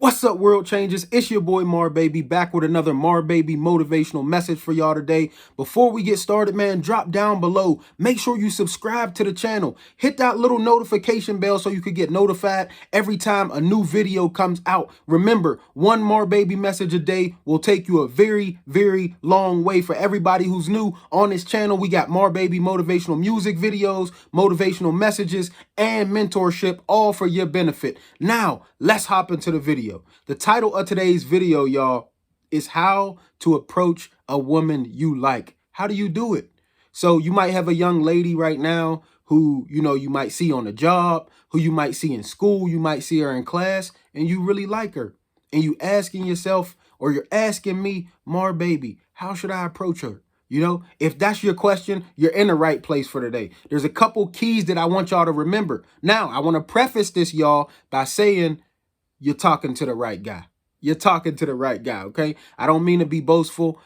What's up, world changers? It's your boy Marbaby back with another Marbaby motivational message for y'all today. Before we get started, man, drop down below. Make sure you subscribe to the channel. Hit that little notification bell so you can get notified every time a new video comes out. Remember, one Marbaby message a day will take you a very, very long way. For everybody who's new on this channel, we got Marbaby motivational music videos, motivational messages, and mentorship, all for your benefit. Now, let's hop into the video. The title of today's video, y'all, is how to approach a woman you like. How do you do it? So you might have a young lady right now who, you might see on the job, who you might see in school, you might see her in class, and you really like her. And you asking yourself, or you're asking me, Marbaby, how should I approach her? If that's your question, you're in the right place for today. There's a couple keys that I want y'all to remember. Now, I want to preface this, y'all, by saying you're talking to the right guy. You're talking to the right guy, okay? I don't mean to be boastful,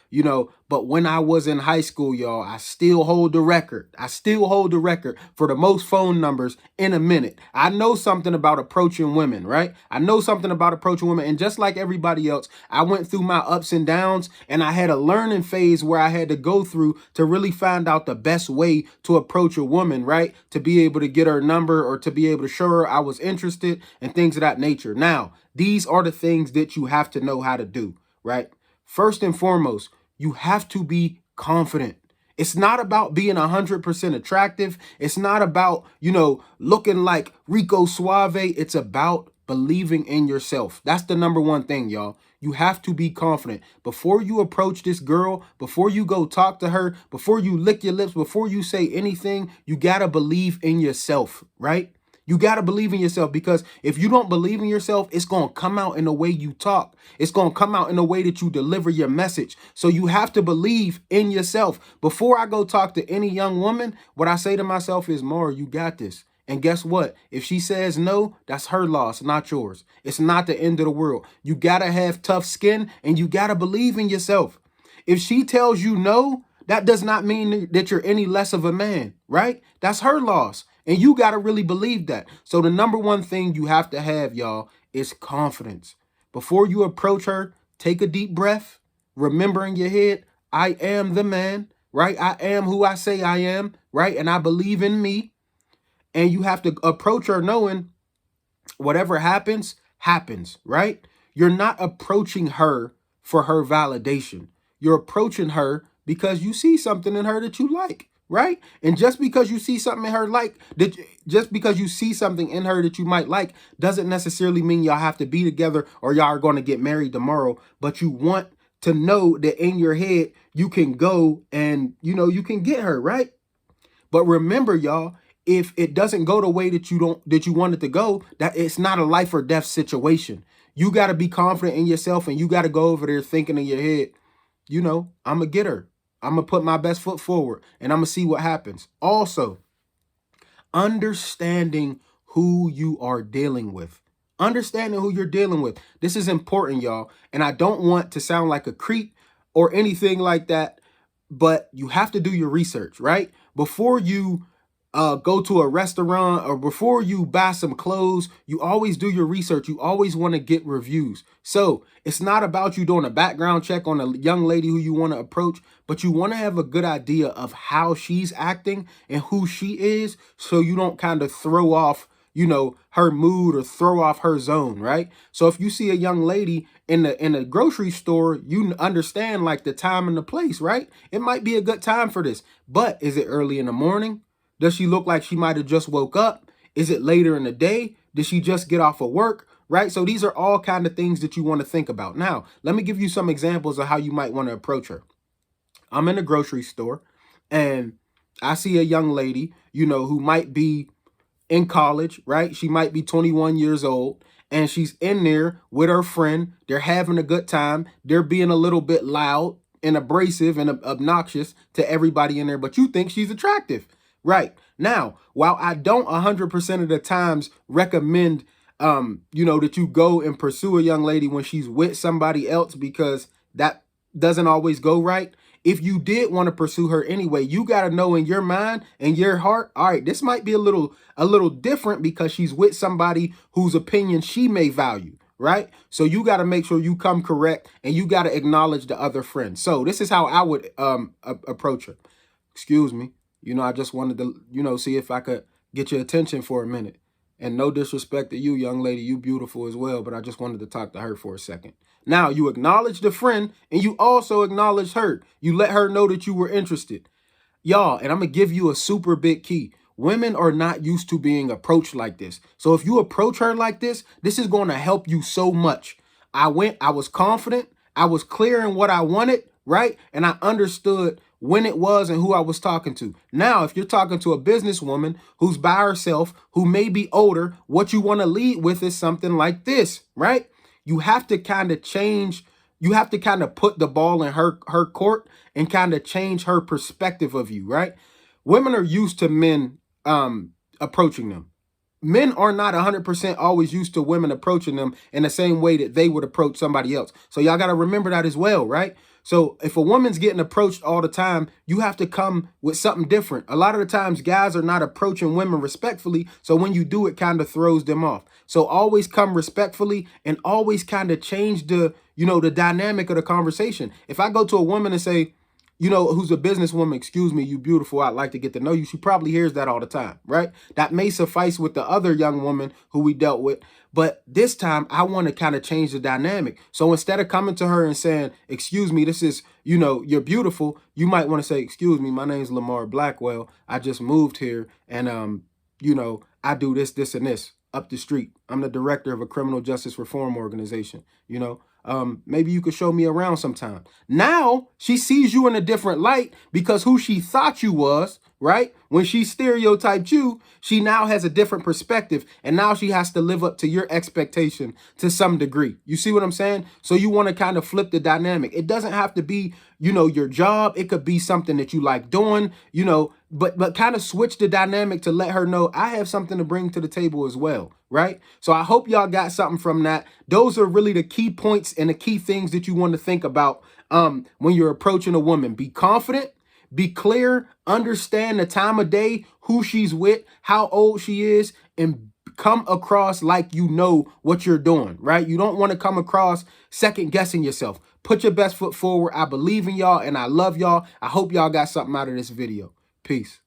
but when I was in high school, y'all, I still hold the record. I still hold the record for the most phone numbers in a minute. I know something about approaching women, right? I know something about approaching women. And just like everybody else, I went through my ups and downs, and I had a learning phase where I had to go through to really find out the best way to approach a woman, right? To be able to get her number or to be able to show her I was interested and things of that nature. Now, these are the things that you have to know how to do, right? First and foremost, you have to be confident. It's not about being 100% attractive. It's not about, looking like Rico Suave. It's about believing in yourself. That's the number one thing, y'all. You have to be confident. Before you approach this girl, before you go talk to her, before you lick your lips, before you say anything, you got to believe in yourself, right? You got to believe in yourself, because if you don't believe in yourself, it's going to come out in the way you talk. It's going to come out in the way that you deliver your message. So you have to believe in yourself. Before I go talk to any young woman, what I say to myself is, Mara, you got this. And guess what? If she says no, that's her loss, not yours. It's not the end of the world. You got to have tough skin, and you got to believe in yourself. If she tells you no, that does not mean that you're any less of a man, right? That's her loss. And you got to really believe that. So the number one thing you have to have, y'all, is confidence. Before you approach her, take a deep breath. Remember in your head, I am the man, right? I am who I say I am, right? And I believe in me. And you have to approach her knowing whatever happens, happens, right? You're not approaching her for her validation. You're approaching her because you see something in her that you like, right? And just because you see something in her just because you see something in her that you might like, doesn't necessarily mean y'all have to be together or y'all are going to get married tomorrow. But you want to know that in your head, you can go and, you can get her, right? But remember, y'all, if it doesn't go the way that you want it to go, that it's not a life or death situation. You got to be confident in yourself, and you got to go over there thinking in your head, I'm going to get her. I'm going to put my best foot forward, and I'm going to see what happens. Also, understanding who you are dealing with. Understanding who you're dealing with. This is important, y'all. And I don't want to sound like a creep or anything like that, but you have to do your research, right? Before you go to a restaurant or before you buy some clothes, you always do your research. You always want to get reviews. So it's not about you doing a background check on a young lady who you want to approach, but you want to have a good idea of how she's acting and who she is, so you don't kind of throw off her mood or throw off her zone, right? So if you see a young lady in the grocery store, you understand like the time and the place, right? It might be a good time for this, but is it early in the morning? Does she look like she might have just woke up? Is it later in the day? Did she just get off of work? Right? So these are all kind of things that you want to think about. Now, let me give you some examples of how you might want to approach her. I'm in a grocery store and I see a young lady, who might be in college, right? She might be 21 years old, and she's in there with her friend. They're having a good time. They're being a little bit loud and abrasive and obnoxious to everybody in there, but you think she's attractive. Right. Now, while I don't 100% of the times recommend, that you go and pursue a young lady when she's with somebody else, because that doesn't always go right. If you did want to pursue her anyway, you got to know in your mind and your heart, all right, this might be a little different because she's with somebody whose opinion she may value. right? So you got to make sure you come correct, and you got to acknowledge the other friend. So this is how I would approach her. Excuse me. I just wanted to, see if I could get your attention for a minute. And no disrespect to you, young lady, you beautiful as well, but I just wanted to talk to her for a second. Now, you acknowledge the friend, and you also acknowledge her. You let her know that you were interested. Y'all, and I'm going to give you a super big key. Women are not used to being approached like this. So if you approach her like this is going to help you so much. I was confident. I was clear in what I wanted, right? And I understood when it was and who I was talking to. Now, if you're talking to a businesswoman who's by herself, who may be older, what you want to lead with is something like this, right? You have to kind of change. You have to kind of put the ball in her court and kind of change her perspective of you, right? Women are used to men approaching them. Men are not 100% always used to women approaching them in the same way that they would approach somebody else. So y'all got to remember that as well, right? So if a woman's getting approached all the time, you have to come with something different. A lot of the times guys are not approaching women respectfully. So when you do, it kind of throws them off. So always come respectfully and always kind of change the dynamic of the conversation. If I go to a woman and say, who's a businesswoman, excuse me, you beautiful, I'd like to get to know you. She probably hears that all the time, right? That may suffice with the other young woman who we dealt with. But this time I want to kind of change the dynamic. So instead of coming to her and saying, excuse me, this is, you're beautiful, you might want to say, excuse me, my name's Lamar Blackwell. I just moved here and, I do this, this, and this up the street. I'm the director of a criminal justice reform organization, maybe you could show me around sometime. Now she sees you in a different light because who she thought you was, right? When she stereotyped you, she now has a different perspective, and now she has to live up to your expectation to some degree. You see what I'm saying? So you want to kind of flip the dynamic. It doesn't have to be, your job. It could be something that you like doing, but kind of switch the dynamic to let her know I have something to bring to the table as well, right? So I hope y'all got something from that. Those are really the key points and the key things that you want to think about when you're approaching a woman. Be confident, be clear, understand the time of day, who she's with, how old she is, and come across like you know what you're doing, right? You don't want to come across second guessing yourself. Put your best foot forward. I believe in y'all and I love y'all. I hope y'all got something out of this video. Peace.